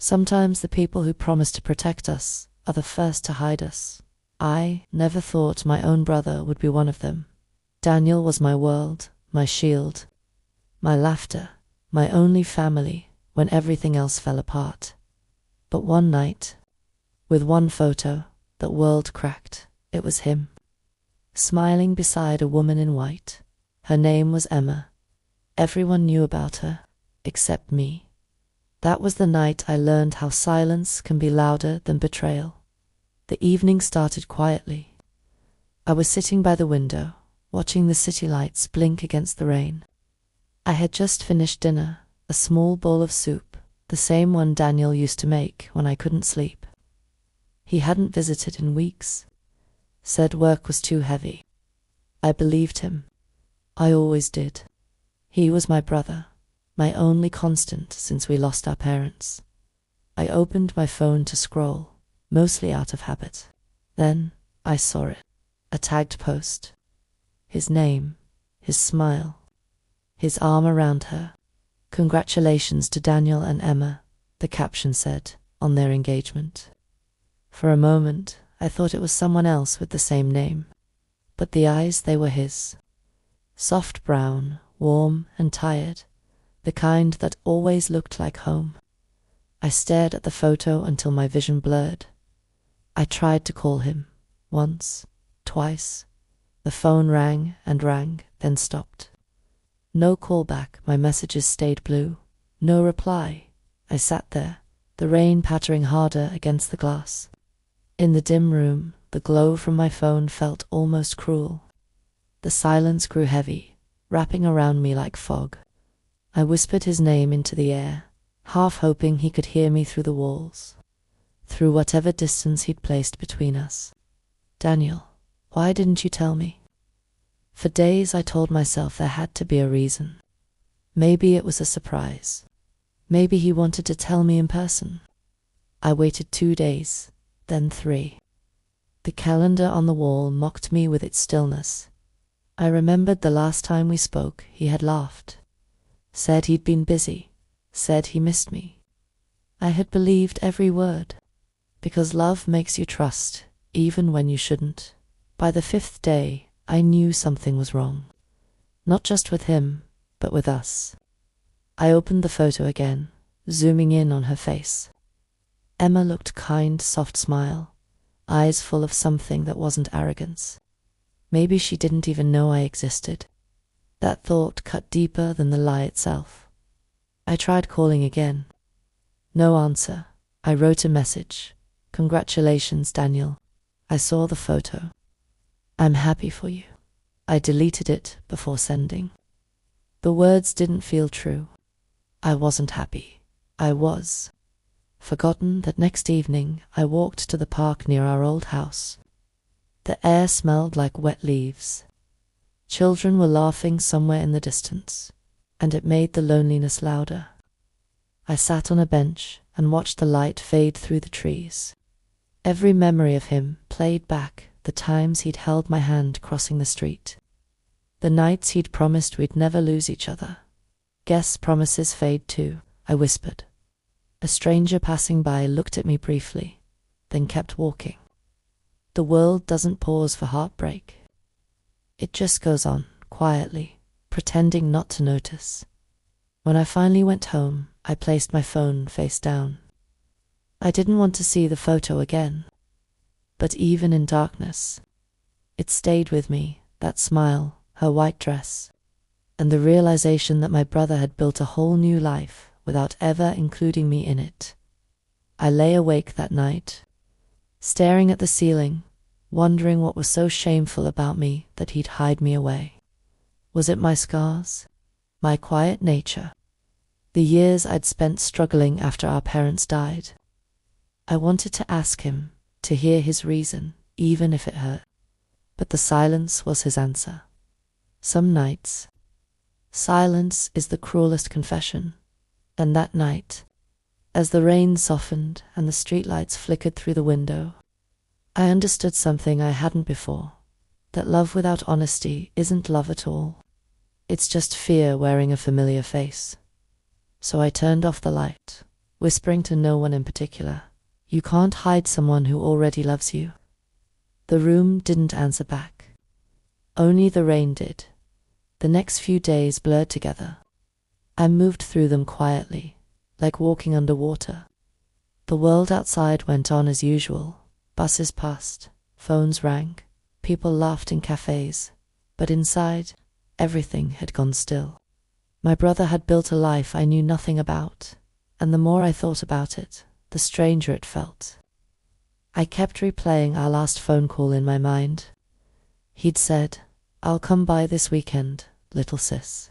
Sometimes the people who promise to protect us are the first to hide us. I never thought my own brother would be one of them. Daniel was my world, my shield, my laughter, my only family when everything else fell apart. But one night, with one photo, the world cracked. It was him, smiling beside a woman in white. Her name was Emma. Everyone knew about her, except me. That was the night I learned how silence can be louder than betrayal. The evening started quietly. I was sitting by the window, watching the city lights blink against the rain. I had just finished dinner, a small bowl of soup, the same one Daniel used to make when I couldn't sleep. He hadn't visited in weeks, said work was too heavy. I believed him. I always did. He was my brother, my only constant since we lost our parents. I opened my phone to scroll, mostly out of habit. Then I saw it, a tagged post. His name, his smile, his arm around her. Congratulations to Daniel and Emma, the caption said, on their engagement. For a moment, I thought it was someone else with the same name. But the eyes, they were his. Soft brown, warm and tired, the kind that always looked like home. I stared at the photo until my vision blurred. I tried to call him, once, twice. The phone rang and rang, then stopped. No call back, my messages stayed blue. No reply. I sat there, the rain pattering harder against the glass. In the dim room, the glow from my phone felt almost cruel. The silence grew heavy, wrapping around me like fog. I whispered his name into the air, half hoping he could hear me through the walls, through whatever distance he'd placed between us. Daniel, why didn't you tell me? For days I told myself there had to be a reason. Maybe it was a surprise. Maybe he wanted to tell me in person. I waited 2 days, then 3. The calendar on the wall mocked me with its stillness. I remembered the last time we spoke, he had laughed, said he'd been busy, said he missed me. I had believed every word, because love makes you trust, even when you shouldn't. By the 5th day, I knew something was wrong. Not just with him, but with us. I opened the photo again, zooming in on her face. Emma looked kind, soft smile, eyes full of something that wasn't arrogance. Maybe she didn't even know I existed. That thought cut deeper than the lie itself. I tried calling again. No answer. I wrote a message. Congratulations, Daniel. I saw the photo. I'm happy for you. I deleted it before sending. The words didn't feel true. I wasn't happy. I was. Forgotten that next evening I walked to the park near our old house. The air smelled like wet leaves. Children were laughing somewhere in the distance, and it made the loneliness louder. I sat on a bench and watched the light fade through the trees. Every memory of him played back, the times he'd held my hand crossing the street, the nights he'd promised we'd never lose each other. Guess promises fade too, I whispered. A stranger passing by looked at me briefly, then kept walking. The world doesn't pause for heartbreak. It just goes on, quietly, pretending not to notice. When I finally went home, I placed my phone face down. I didn't want to see the photo again. But even in darkness, it stayed with me, that smile, her white dress, and the realization that my brother had built a whole new life without ever including me in it. I lay awake that night, staring at the ceiling, wondering what was so shameful about me that he'd hide me away. Was it my scars? My quiet nature? The years I'd spent struggling after our parents died? I wanted to ask him, to hear his reason, even if it hurt. But the silence was his answer. Some nights, silence is the cruelest confession. And that night, as the rain softened and the streetlights flickered through the window, I understood something I hadn't before, that love without honesty isn't love at all. It's just fear wearing a familiar face. So I turned off the light, whispering to no one in particular. You can't hide someone who already loves you. The room didn't answer back. Only the rain did. The next few days blurred together. I moved through them quietly, like walking underwater. The world outside went on as usual. Buses passed, phones rang, people laughed in cafes, but inside, everything had gone still. My brother had built a life I knew nothing about, and the more I thought about it, the stranger it felt. I kept replaying our last phone call in my mind. He'd said, "I'll come by this weekend, little sis.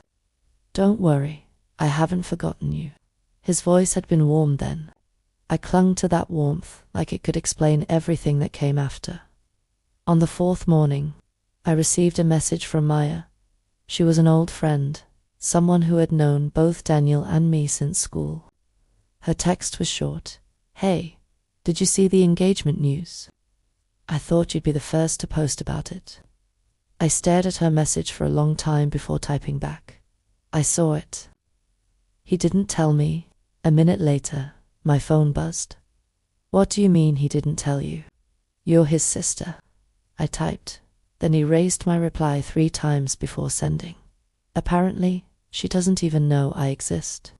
Don't worry, I haven't forgotten you." His voice had been warm then. I clung to that warmth like it could explain everything that came after. On the fourth morning, I received a message from Maya. She was an old friend, someone who had known both Daniel and me since school. Her text was short. "Hey, did you see the engagement news? I thought you'd be the first to post about it." I stared at her message for a long time before typing back. I saw it. He didn't tell me. A minute later, my phone buzzed. "What do you mean he didn't tell you? You're his sister," I typed, then erased my reply 3 times before sending. Apparently, she doesn't even know I exist.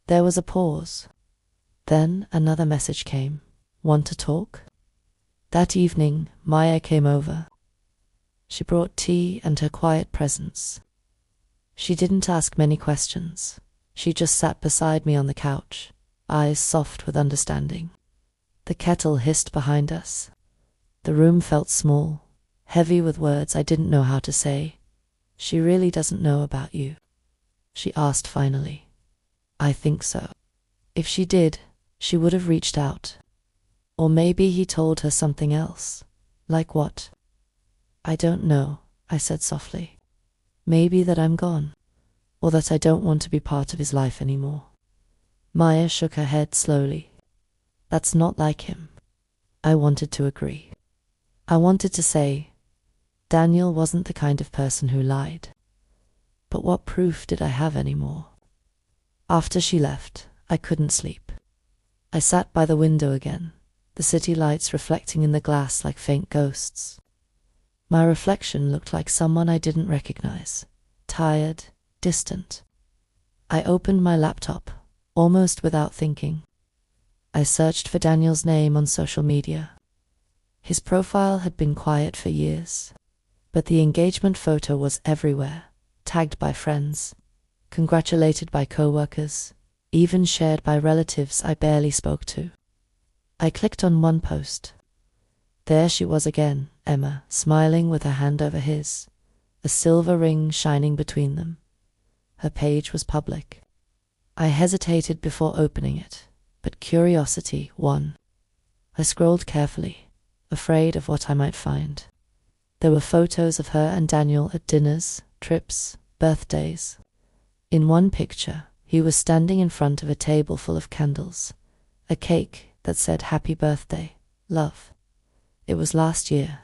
There was a pause. Then another message came. "Want to talk?" That evening, Maya came over. She brought tea and her quiet presence. She didn't ask many questions. She just sat beside me on the couch, eyes soft with understanding. The kettle hissed behind us. The room felt small, heavy with words I didn't know how to say. "She really doesn't know about you?" she asked finally. "I think so. If she did, she would have reached out. Or maybe he told her something else." "Like what?" "I don't know," I said softly. "Maybe that I'm gone, or that I don't want to be part of his life anymore." Maya shook her head slowly. "That's not like him." I wanted to agree. I wanted to say, Daniel wasn't the kind of person who lied. But what proof did I have anymore? After she left, I couldn't sleep. I sat by the window again, the city lights reflecting in the glass like faint ghosts. My reflection looked like someone I didn't recognize, tired, distant. I opened my laptop, almost without thinking. I searched for Daniel's name on social media. His profile had been quiet for years, but the engagement photo was everywhere, tagged by friends, congratulated by co-workers, even shared by relatives I barely spoke to. I clicked on one post. There she was again, Emma, smiling with her hand over his, a silver ring shining between them. Her page was public. I hesitated before opening it, but curiosity won. I scrolled carefully, afraid of what I might find. There were photos of her and Daniel at dinners, trips, birthdays. In one picture, he was standing in front of a table full of candles, a cake that said "Happy Birthday, Love." It was last year.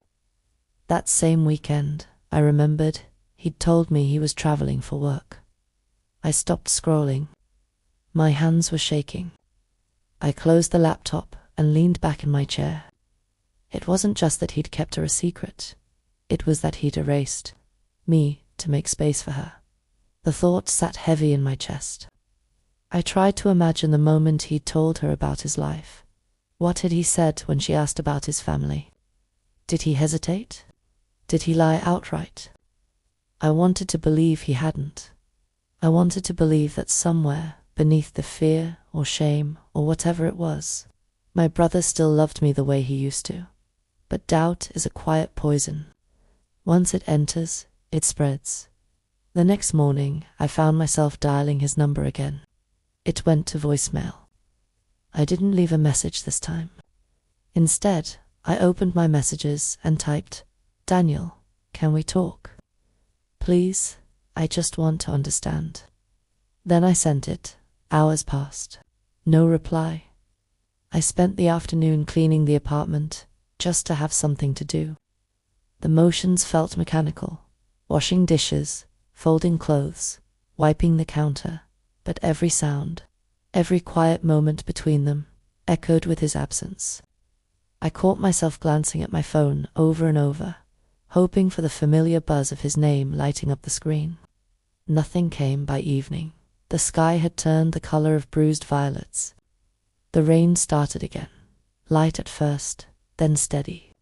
That same weekend, I remembered, he'd told me he was traveling for work. I stopped scrolling. My hands were shaking. I closed the laptop and leaned back in my chair. It wasn't just that he'd kept her a secret. It was that he'd erased me to make space for her. The thought sat heavy in my chest. I tried to imagine the moment he'd told her about his life. What had he said when she asked about his family? Did he hesitate? Did he lie outright? I wanted to believe he hadn't. I wanted to believe that somewhere, beneath the fear or shame or whatever it was, my brother still loved me the way he used to. But doubt is a quiet poison. Once it enters, it spreads. The next morning, I found myself dialing his number again. It went to voicemail. I didn't leave a message this time. Instead, I opened my messages and typed, "Daniel, can we talk? Please, I just want to understand." Then I sent it. Hours passed. No reply. I spent the afternoon cleaning the apartment, just to have something to do. The motions felt mechanical. Washing dishes, folding clothes, wiping the counter, but every sound, Every quiet moment between them echoed with his absence. I caught myself glancing at my phone over and over, hoping for the familiar buzz of his name lighting up the screen. Nothing came by evening. The sky had turned the color of bruised violets. The rain started again, light at first, then steady.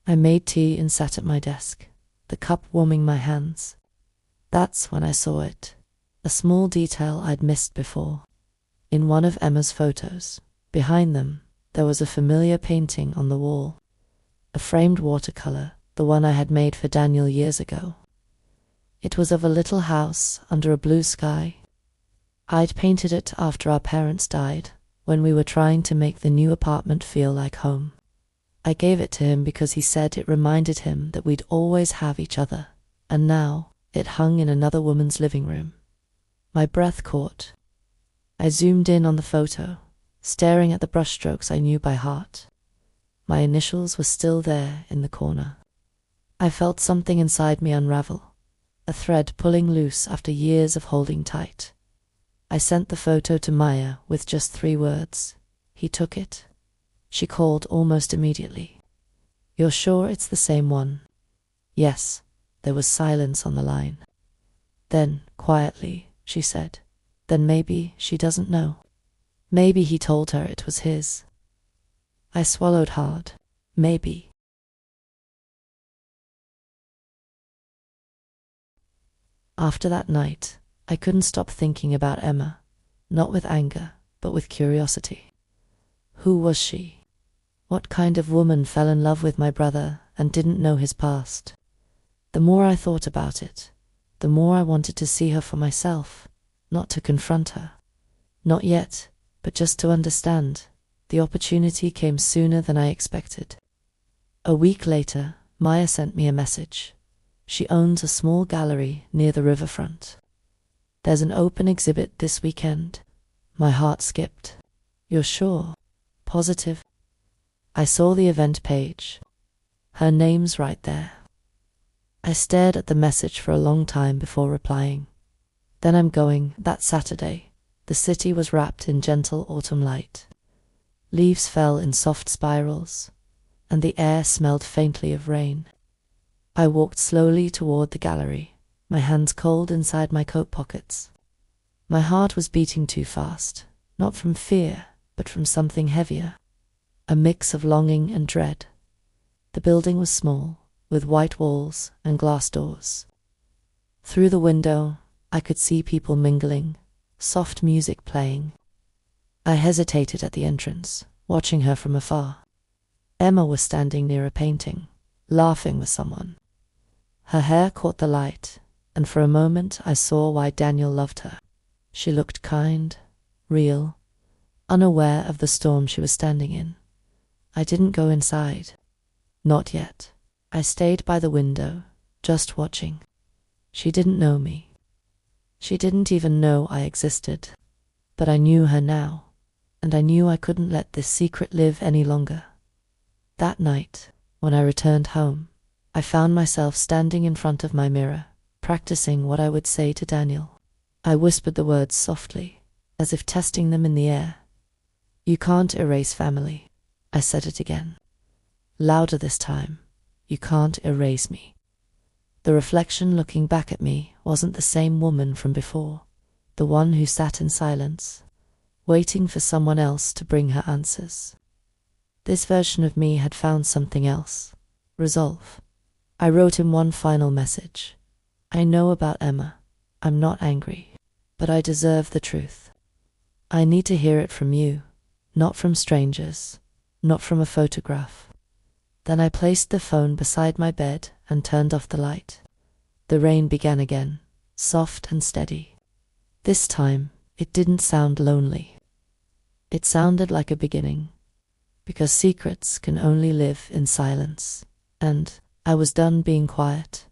I made tea and sat at my desk, the cup warming my hands. That's when I saw it, a small detail I'd missed before. In one of Emma's photos, behind them, there was a familiar painting on the wall, a framed watercolor, the one I had made for Daniel years ago. It was of a little house under a blue sky. I'd painted it after our parents died, when we were trying to make the new apartment feel like home. I gave it to him because he said it reminded him that we'd always have each other, and now it hung in another woman's living room. My breath caught. I zoomed in on the photo, staring at the brushstrokes I knew by heart. My initials were still there in the corner. I felt something inside me unravel, a thread pulling loose after years of holding tight. I sent the photo to Maya with just 3 words. He took it. She called almost immediately. "You're sure it's the same one?" "Yes." There was silence on the line. Then, quietly, she said, "Then maybe she doesn't know. Maybe he told her it was his." I swallowed hard. Maybe. After that night, I couldn't stop thinking about Emma, not with anger, but with curiosity. Who was she? What kind of woman fell in love with my brother and didn't know his past? The more I thought about it, the more I wanted to see her for myself, not to confront her. Not yet, but just to understand. The opportunity came sooner than I expected. A week later, Maya sent me a message. She owns a small gallery near the riverfront. "There's an open exhibit this weekend." My heart skipped. "You're sure? Positive?" I saw the event page. Her name's right there. I stared at the message for a long time before replying. "Then I'm going that Saturday." The city was wrapped in gentle autumn light. Leaves fell in soft spirals, and the air smelled faintly of rain. I walked slowly toward the gallery, my hands cold inside my coat pockets. My heart was beating too fast, not from fear, but from something heavier, a mix of longing and dread. The building was small, with white walls and glass doors. Through the window, I could see people mingling, soft music playing. I hesitated at the entrance, watching her from afar. Emma was standing near a painting, laughing with someone. Her hair caught the light, and for a moment I saw why Daniel loved her. She looked kind, real, unaware of the storm she was standing in. I didn't go inside. Not yet. I stayed by the window, just watching. She didn't know me. She didn't even know I existed. But I knew her now, and I knew I couldn't let this secret live any longer. That night, when I returned home, I found myself standing in front of my mirror, practicing what I would say to Daniel. I whispered the words softly, as if testing them in the air. "You can't erase family." I said it again. Louder this time. "You can't erase me." The reflection looking back at me wasn't the same woman from before, the one who sat in silence, waiting for someone else to bring her answers. This version of me had found something else, resolve. I wrote him one final message. "I know about Emma. I'm not angry, but I deserve the truth. I need to hear it from you, not from strangers, not from a photograph." Then I placed the phone beside my bed and turned off the light. The rain began again, soft and steady. This time, it didn't sound lonely. It sounded like a beginning, because secrets can only live in silence. And I was done being quiet.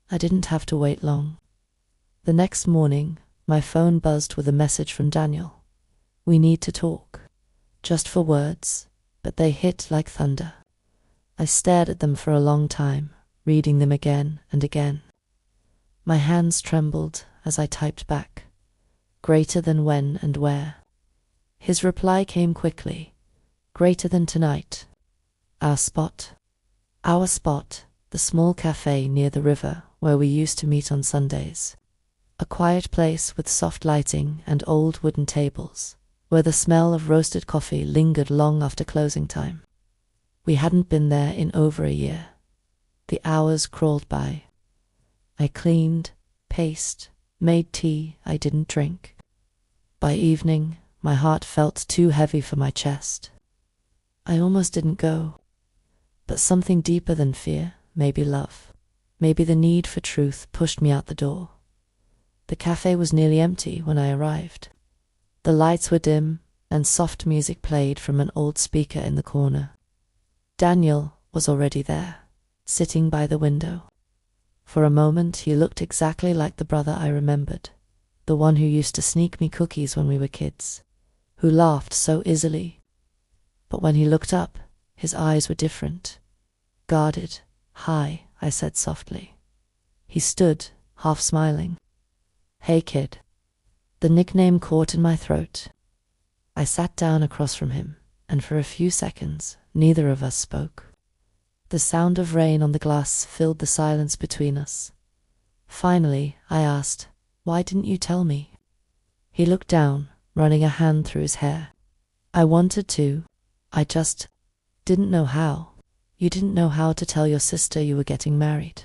I didn't have to wait long. The next morning, my phone buzzed with a message from Daniel. "We need to talk." Just 4 words, but they hit like thunder. I stared at them for a long time, reading them again and again. My hands trembled as I typed back, "Greater than when and where." His reply came quickly. Greater than tonight. Our spot. Our spot, the small cafe near the river where we used to meet on Sundays. A quiet place with soft lighting and old wooden tables, where the smell of roasted coffee lingered long after closing time. We hadn't been there in over a year. The hours crawled by. I cleaned, paced, made tea I didn't drink. By evening, my heart felt too heavy for my chest. I almost didn't go. But something deeper than fear, maybe love, maybe the need for truth, pushed me out the door. The cafe was nearly empty when I arrived. The lights were dim, and soft music played from an old speaker in the corner. Daniel was already there, sitting by the window. For a moment he looked exactly like the brother I remembered, the one who used to sneak me cookies when we were kids, who laughed so easily. But when he looked up, his eyes were different. Guarded, high, I said softly. He stood, half smiling. "Hey, kid." The nickname caught in my throat. I sat down across from him, and for a few seconds neither of us spoke. The sound of rain on the glass filled the silence between us. Finally, I asked, "Why didn't you tell me?" He looked down, running a hand through his hair. "I wanted to. I just didn't know how. You didn't know how to tell your sister you were getting married."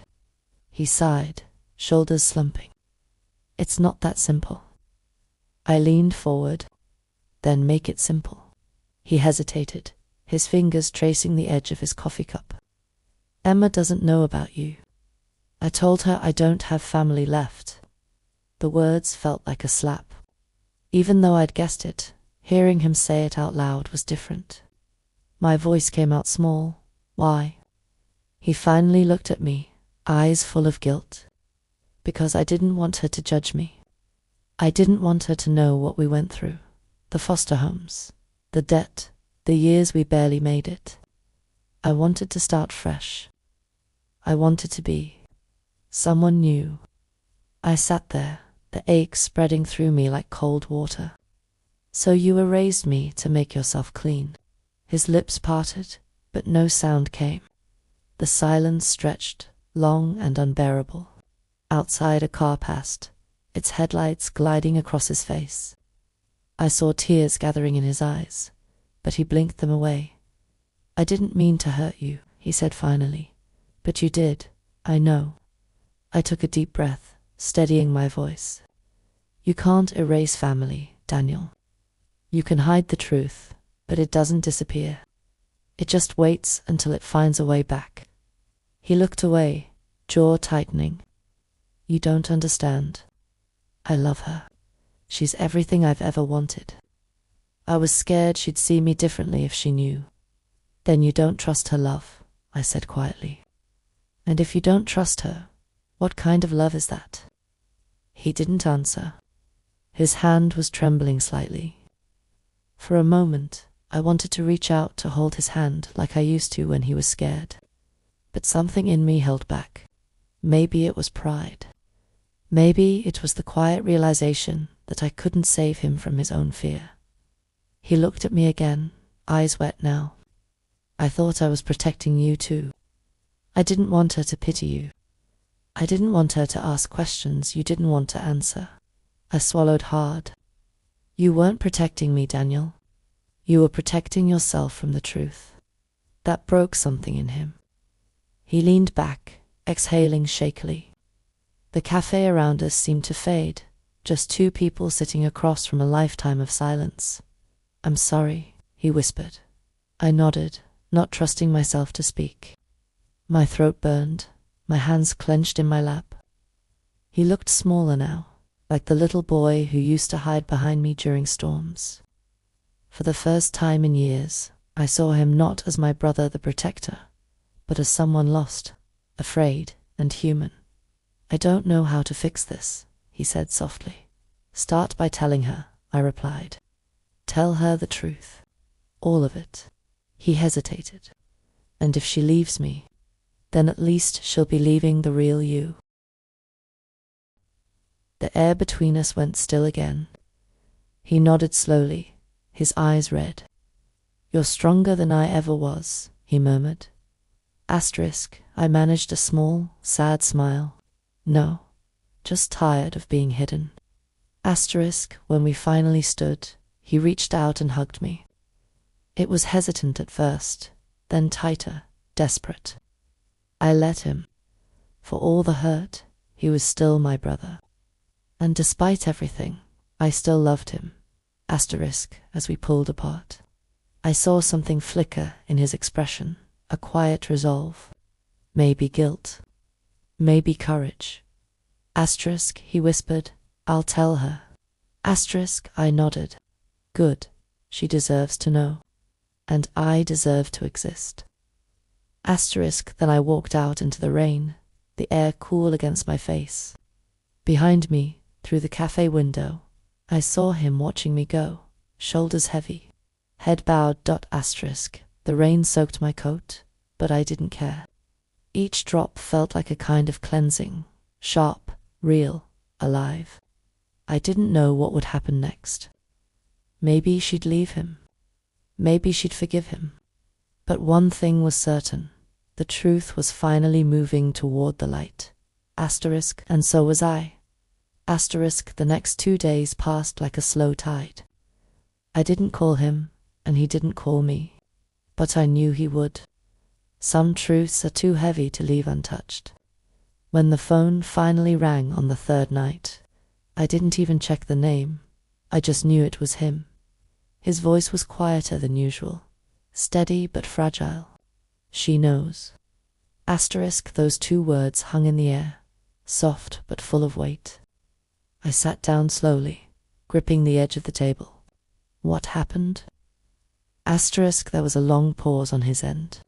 He sighed, shoulders slumping. "It's not that simple." I leaned forward. "Then make it simple." He hesitated, his fingers tracing the edge of his coffee cup. "Emma doesn't know about you. I told her I don't have family left." The words felt like a slap. Even though I'd guessed it, hearing him say it out loud was different. My voice came out small. "Why?" He finally looked at me, eyes full of guilt. "Because I didn't want her to judge me. I didn't want her to know what we went through. The foster homes, the debt, the years we barely made it. I wanted to start fresh. I wanted to be someone new." I sat there, the ache spreading through me like cold water. "So you erased me to make yourself clean." His lips parted, but no sound came. The silence stretched, long and unbearable. Outside, a car passed, its headlights gliding across his face. I saw tears gathering in his eyes, but he blinked them away. "I didn't mean to hurt you," he said finally. "But you did, I know." I took a deep breath, steadying my voice. "You can't erase family, Daniel. You can hide the truth, but it doesn't disappear. It just waits until it finds a way back." He looked away, jaw tightening. "You don't understand. I love her. She's everything I've ever wanted. I was scared she'd see me differently if she knew." "Then you don't trust her love," I said quietly. "And if you don't trust her, what kind of love is that?" He didn't answer. His hand was trembling slightly. For a moment, I wanted to reach out to hold his hand like I used to when he was scared. But something in me held back. Maybe it was pride. Maybe it was the quiet realization that I couldn't save him from his own fear. He looked at me again, eyes wet now. "I thought I was protecting you too. I didn't want her to pity you. I didn't want her to ask questions you didn't want to answer." I swallowed hard. "You weren't protecting me, Daniel. You were protecting yourself from the truth." That broke something in him. He leaned back, exhaling shakily. The cafe around us seemed to fade, just two people sitting across from a lifetime of silence. "I'm sorry," he whispered. I nodded, not trusting myself to speak. My throat burned, my hands clenched in my lap. He looked smaller now, like the little boy who used to hide behind me during storms. For the first time in years, I saw him not as my brother the protector, but as someone lost, afraid, and human. "I don't know how to fix this," he said softly. "Start by telling her," I replied. "Tell her the truth. All of it." He hesitated. "And if she leaves me, then at least she'll be leaving the real you." The air between us went still again. He nodded slowly, his eyes red. "You're stronger than I ever was," he murmured. Asterisk, I managed a small, sad smile. "No, just tired of being hidden." Asterisk, when we finally stood, he reached out and hugged me. It was hesitant at first, then tighter, desperate. I let him. For all the hurt, he was still my brother. And despite everything, I still loved him. Asterisk, as we pulled apart. I saw something flicker in his expression, a quiet resolve. Maybe guilt. Maybe courage. Asterisk, he whispered, "I'll tell her." Asterisk, I nodded. Good. She deserves to know. And I deserve to exist. Asterisk, then I walked out into the rain, the air cool against my face. Behind me, through the cafe window, I saw him watching me go, shoulders heavy, head bowed. Asterisk, the rain soaked my coat, but I didn't care. Each drop felt like a kind of cleansing, sharp, real, alive. I didn't know what would happen next. Maybe she'd leave him. Maybe she'd forgive him. But one thing was certain. The truth was finally moving toward the light. Asterisk, and so was I. Asterisk, the next 2 days passed like a slow tide. I didn't call him, and he didn't call me. But I knew he would. Some truths are too heavy to leave untouched. When the phone finally rang on the 3rd night, I didn't even check the name. I just knew it was him. His voice was quieter than usual, steady but fragile. "She knows." Asterisk, those 2 words hung in the air, soft but full of weight. I sat down slowly, gripping the edge of the table. What happened? Asterisk, there was a long pause on his end.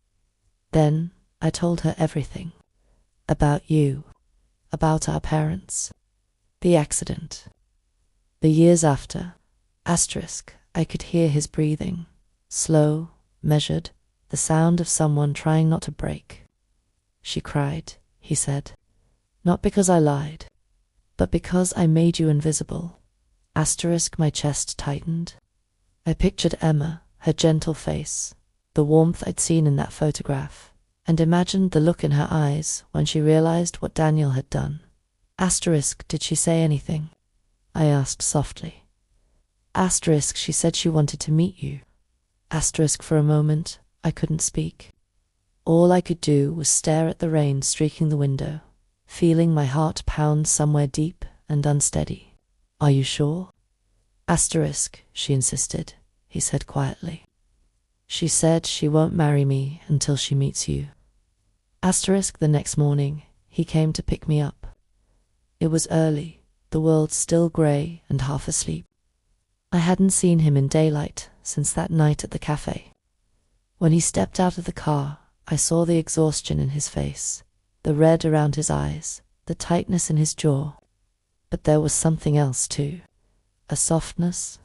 Then I told her everything. About you, about our parents, the accident, the years after. Asterisk, I could hear his breathing, slow, measured, the sound of someone trying not to break. "She cried," he said, "not because I lied, but because I made you invisible." Asterisk, my chest tightened. I pictured Emma, her gentle face, the warmth I'd seen in that photograph, and imagined the look in her eyes when she realized what Daniel had done. Asterisk, did she say anything? I asked softly. Asterisk, she said she wanted to meet you. Asterisk, for a moment, I couldn't speak. All I could do was stare at the rain streaking the window, feeling my heart pound somewhere deep and unsteady. "Are you sure?" Asterisk, she insisted, he said quietly. "She said she won't marry me until she meets you." Asterisk, the next morning, he came to pick me up. It was early, the world still grey and half asleep. I hadn't seen him in daylight since that night at the cafe. When he stepped out of the car, I saw the exhaustion in his face, the red around his eyes, the tightness in his jaw. But there was something else too, a softness,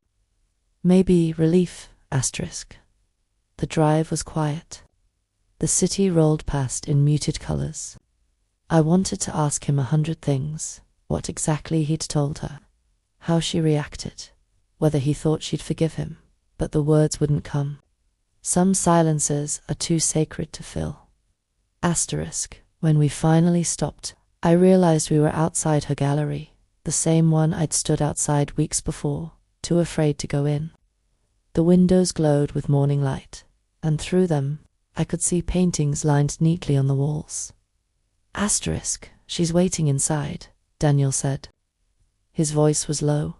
maybe relief. Asterisk. The drive was quiet. The city rolled past in muted colours. I wanted to ask him 100 things, what exactly he'd told her, how she reacted, whether he thought she'd forgive him, but the words wouldn't come. Some silences are too sacred to fill. Asterisk. When we finally stopped, I realized we were outside her gallery, the same one I'd stood outside weeks before, too afraid to go in. The windows glowed with morning light, and through them I could see paintings lined neatly on the walls. Asterisk. She's waiting inside, Daniel said. His voice was low.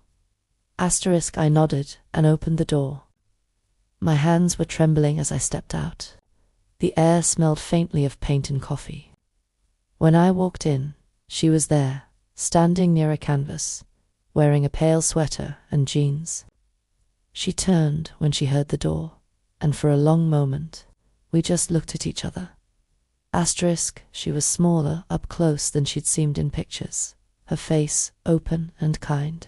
Asterisk. I nodded and opened the door. My hands were trembling as I stepped out. The air smelled faintly of paint and coffee. When I walked in, she was there, standing near a canvas, wearing a pale sweater and jeans. She turned when she heard the door, and for a long moment, we just looked at each other. Asterisk. She was smaller up close than she'd seemed in pictures, her face open and kind.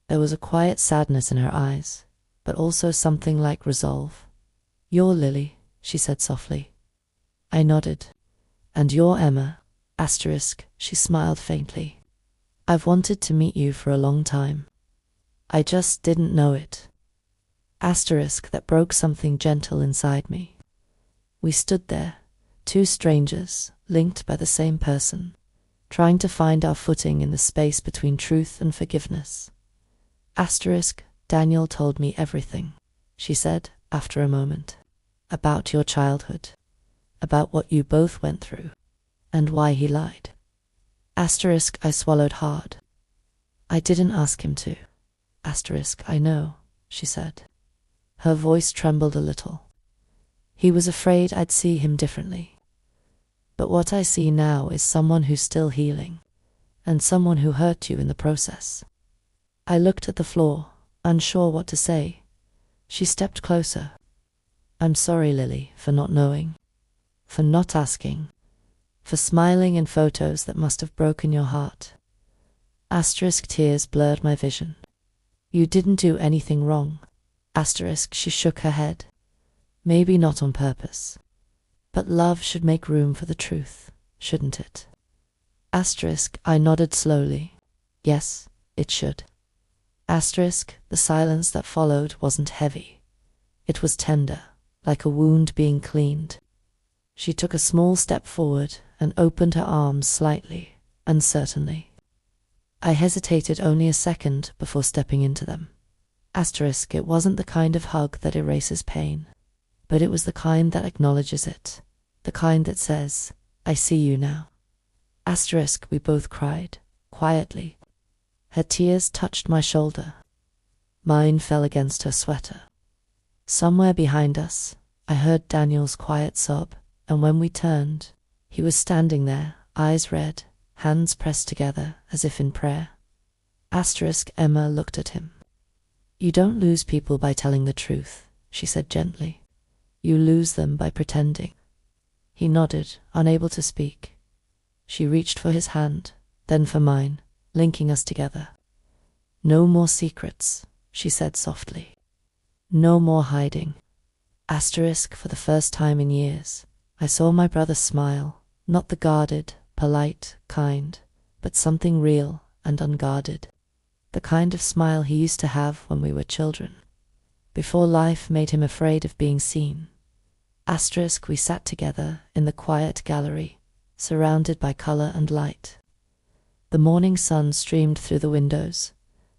There was a quiet sadness in her eyes, but also something like resolve. "You're Lily," she said softly. I nodded. "And you're Emma." Asterisk. She smiled faintly. "I've wanted to meet you for a long time. I just didn't know it." Asterisk that broke something gentle inside me. We stood there, two strangers, linked by the same person, trying to find our footing in the space between truth and forgiveness. Asterisk, Daniel told me everything, she said after a moment, about your childhood, about what you both went through, and why he lied. Asterisk, I swallowed hard. I didn't ask him to. Asterisk, I know, she said. Her voice trembled a little. He was afraid I'd see him differently. But what I see now is someone who's still healing, and someone who hurt you in the process. I looked at the floor, unsure what to say. She stepped closer. I'm sorry, Lily, for not knowing, for not asking, for smiling in photos that must have broken your heart. Asterisk, tears blurred my vision. You didn't do anything wrong. Asterisk, she shook her head. Maybe not on purpose. But love should make room for the truth, shouldn't it? Asterisk, I nodded slowly. Yes, it should. Asterisk, the silence that followed wasn't heavy. It was tender, like a wound being cleaned. She took a small step forward and opened her arms slightly, uncertainly. I hesitated only a second before stepping into them. Asterisk, it wasn't the kind of hug that erases pain, but it was the kind that acknowledges it, the kind that says, I see you now. Asterisk, we both cried, quietly. Her tears touched my shoulder. Mine fell against her sweater. Somewhere behind us, I heard Daniel's quiet sob, and when we turned, he was standing there, eyes red, hands pressed together as if in prayer. Asterisk, Emma looked at him. You don't lose people by telling the truth, she said gently. You lose them by pretending. He nodded, unable to speak. She reached for his hand, then for mine, linking us together. No more secrets, she said softly. No more hiding. Asterisk, for the first time in years, I saw my brother smile, not the guarded, polite, kind, but something real and unguarded. The kind of smile he used to have when we were children, before life made him afraid of being seen. Asterisk, we sat together in the quiet gallery, surrounded by color and light. The morning sun streamed through the windows,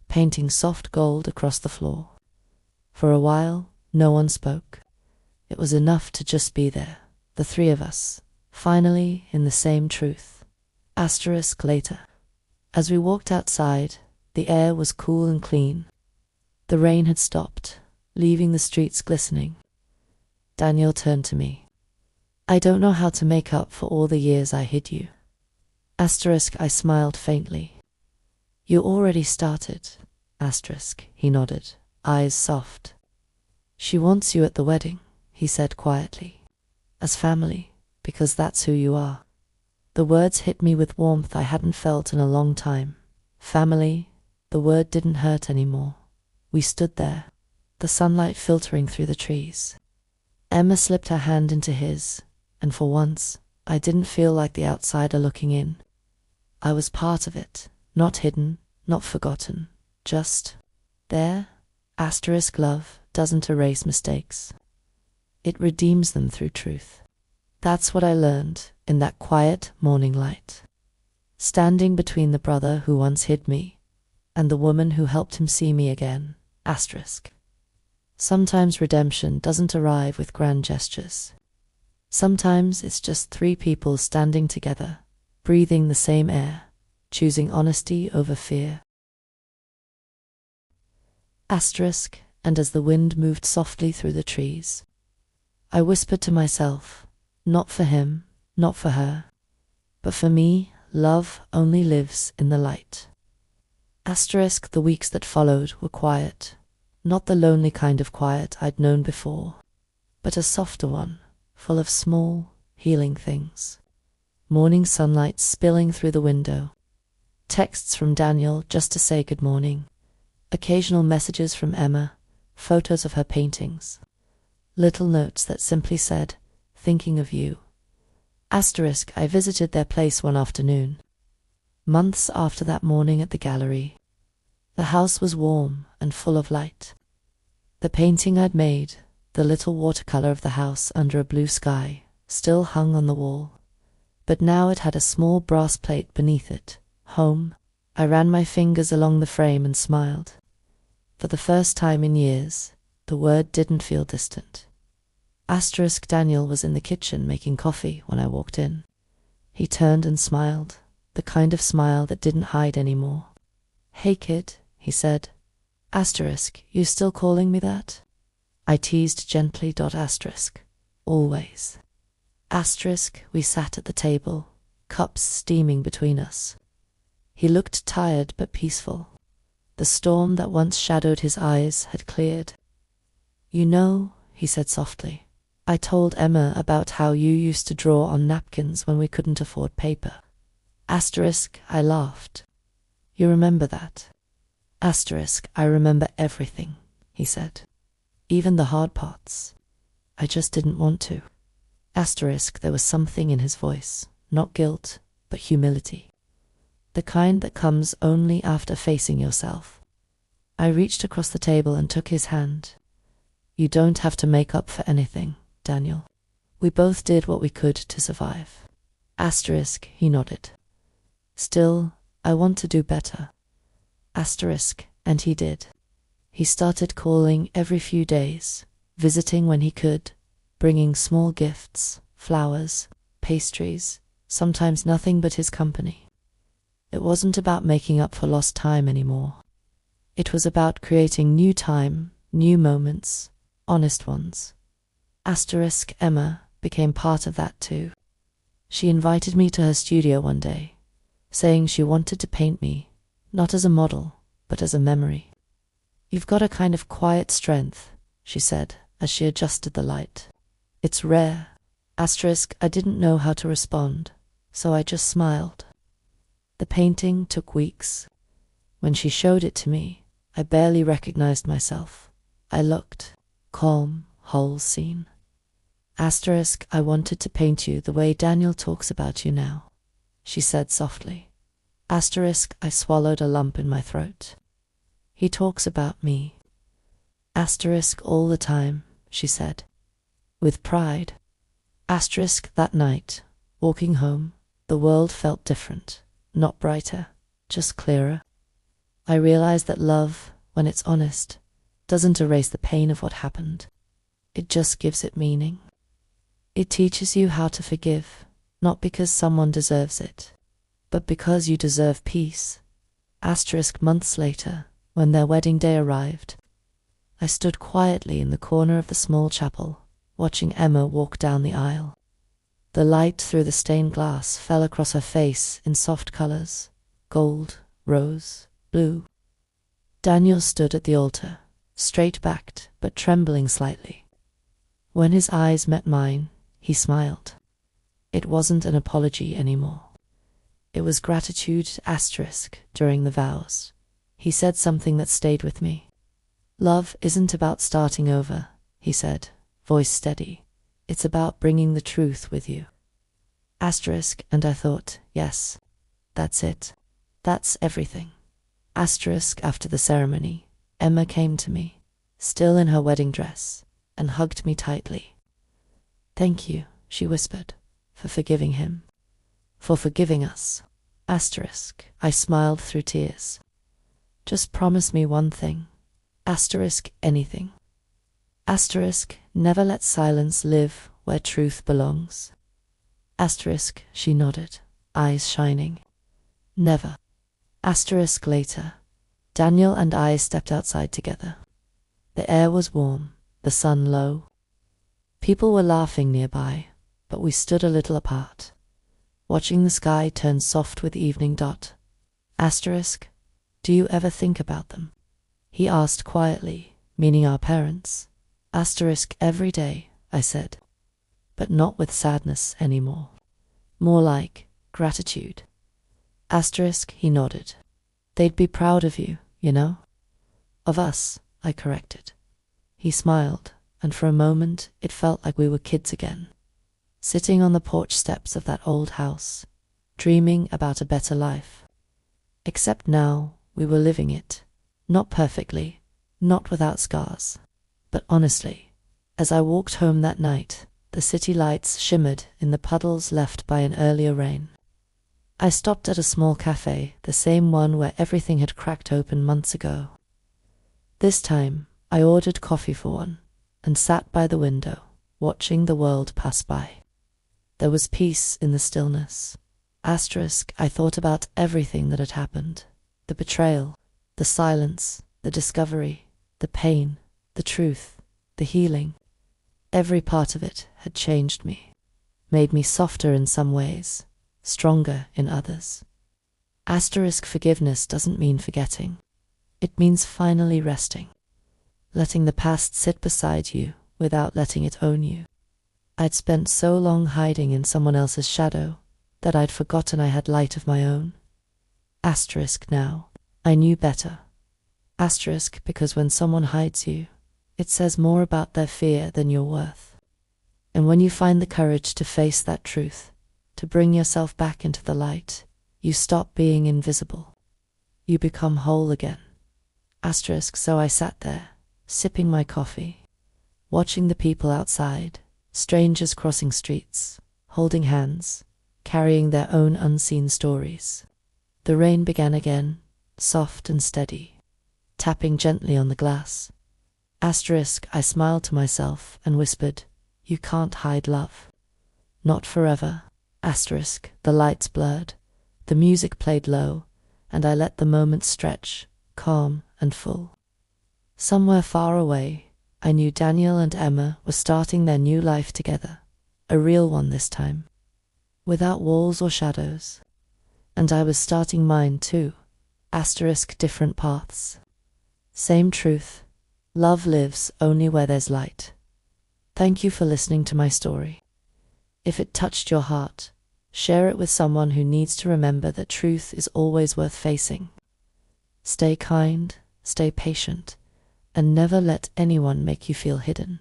painting soft gold across the floor. For a while, no one spoke. It was enough to just be there, the three of us, finally in the same truth. Asterisk, later. As we walked outside, the air was cool and clean. The rain had stopped, leaving the streets glistening. Daniel turned to me. I don't know how to make up for all the years I hid you. Asterisk, I smiled faintly. You already started. Asterisk, he nodded, eyes soft. She wants you at the wedding, he said quietly. As family, because that's who you are. The words hit me with warmth I hadn't felt in a long time. Family, the word didn't hurt anymore. We stood there, the sunlight filtering through the trees. Emma slipped her hand into his, and for once, I didn't feel like the outsider looking in. I was part of it, not hidden, not forgotten, just there. Asterisk, love doesn't erase mistakes. It redeems them through truth. That's what I learned in that quiet morning light. Standing between the brother who once hid me and the woman who helped him see me again. Asterisk. Sometimes redemption doesn't arrive with grand gestures. Sometimes it's just three people standing together, breathing the same air, choosing honesty over fear. Asterisk, and as the wind moved softly through the trees, I whispered to myself, not for him, not for her, but for me, love only lives in the light. Asterisk, the weeks that followed were quiet, not the lonely kind of quiet I'd known before, but a softer one, full of small, healing things. Morning sunlight spilling through the window, texts from Daniel just to say good morning, occasional messages from Emma, photos of her paintings, little notes that simply said, thinking of you. Asterisk, I visited their place one afternoon, months after that morning at the gallery. The house was warm and full of light. The painting I'd made, the little watercolor of the house under a blue sky, still hung on the wall, but now it had a small brass plate beneath it. Home. I ran my fingers along the frame and smiled. For the first time in years, the word didn't feel distant. Daniel was in the kitchen making coffee when I walked in. He turned and smiled, the kind of smile that didn't hide anymore. "Hey kid," he said. "You still calling me that?" I teased gently. "Always." We sat at the table, cups steaming between us. He looked tired but peaceful. The storm that once shadowed his eyes had cleared. "You know," he said softly, "I told Emma about how you used to draw on napkins when we couldn't afford paper." I laughed. "You remember that?" "I remember everything," he said. "Even the hard parts. I just didn't want to." There was something in his voice, not guilt, but humility. The kind that comes only after facing yourself. I reached across the table and took his hand. "You don't have to make up for anything, Daniel. We both did what we could to survive." He nodded. "Still, I want to do better." And he did. He started calling every few days, visiting when he could, bringing small gifts, flowers, pastries, sometimes nothing but his company. It wasn't about making up for lost time anymore. It was about creating new time, new moments, honest ones. Emma became part of that too. She invited me to her studio one day, saying she wanted to paint me, not as a model, but as a memory. "You've got a kind of quiet strength," she said as she adjusted the light. "It's rare." I didn't know how to respond, so I just smiled. The painting took weeks. When she showed it to me, I barely recognized myself. I looked, calm, whole scene. "I wanted to paint you the way Daniel talks about you now," she said softly. I swallowed a lump in my throat. "He talks about me." "All the time," she said, with pride. That night, walking home, the world felt different, not brighter, just clearer. I realized that love, when it's honest, doesn't erase the pain of what happened. It just gives it meaning. It teaches you how to forgive, not because someone deserves it, but because you deserve peace. Months later, when their wedding day arrived, I stood quietly in the corner of the small chapel, watching Emma walk down the aisle. The light through the stained glass fell across her face in soft colors, gold, rose, blue. Daniel stood at the altar, straight-backed but trembling slightly. When his eyes met mine, he smiled. It wasn't an apology anymore. It was gratitude during the vows. He said something that stayed with me. "Love isn't about starting over," he said, voice steady. "It's about bringing the truth with you." And I thought, yes, that's it. That's everything. After the ceremony, Emma came to me, still in her wedding dress, and hugged me tightly. "Thank you," she whispered, "for forgiving him. For forgiving us." I smiled through tears. "Just promise me one thing." Anything. Never let silence live where truth belongs. She nodded, eyes shining. "Never." Later, Daniel and I stepped outside together. The air was warm, the sun low. People were laughing nearby, but we stood a little apart, watching the sky turn soft with evening. "Do you ever think about them?" he asked quietly, meaning our parents. "Every day," I said, but not with sadness anymore. More like gratitude. He nodded. "They'd be proud of you, you know." "Of us," I corrected. He smiled, and for a moment it felt like we were kids again, sitting on the porch steps of that old house, dreaming about a better life. Except now we were living it, not perfectly, not without scars. But honestly, as I walked home that night, the city lights shimmered in the puddles left by an earlier rain. I stopped at a small cafe, the same one where everything had cracked open months ago. This time, I ordered coffee for one, and sat by the window, watching the world pass by. There was peace in the stillness. I thought about everything that had happened. The betrayal, the silence, the discovery, the pain, the truth, the healing. Every part of it had changed me, made me softer in some ways, stronger in others. Forgiveness doesn't mean forgetting. It means finally resting, letting the past sit beside you without letting it own you. I'd spent so long hiding in someone else's shadow that I'd forgotten I had light of my own. Now, I knew better. Because when someone hides you, it says more about their fear than your worth. And when you find the courage to face that truth, to bring yourself back into the light, you stop being invisible. You become whole again. So I sat there, sipping my coffee, watching the people outside, strangers crossing streets, holding hands, carrying their own unseen stories. The rain began again, soft and steady, tapping gently on the glass. I smiled to myself and whispered, "You can't hide love. Not forever." The lights blurred, the music played low, and I let the moment stretch, calm and full. Somewhere far away, I knew Daniel and Emma were starting their new life together, a real one this time, without walls or shadows. And I was starting mine too, different paths. Same truth, love lives only where there's light. Thank you for listening to my story. If it touched your heart, share it with someone who needs to remember that truth is always worth facing. Stay kind, stay patient, and never let anyone make you feel hidden.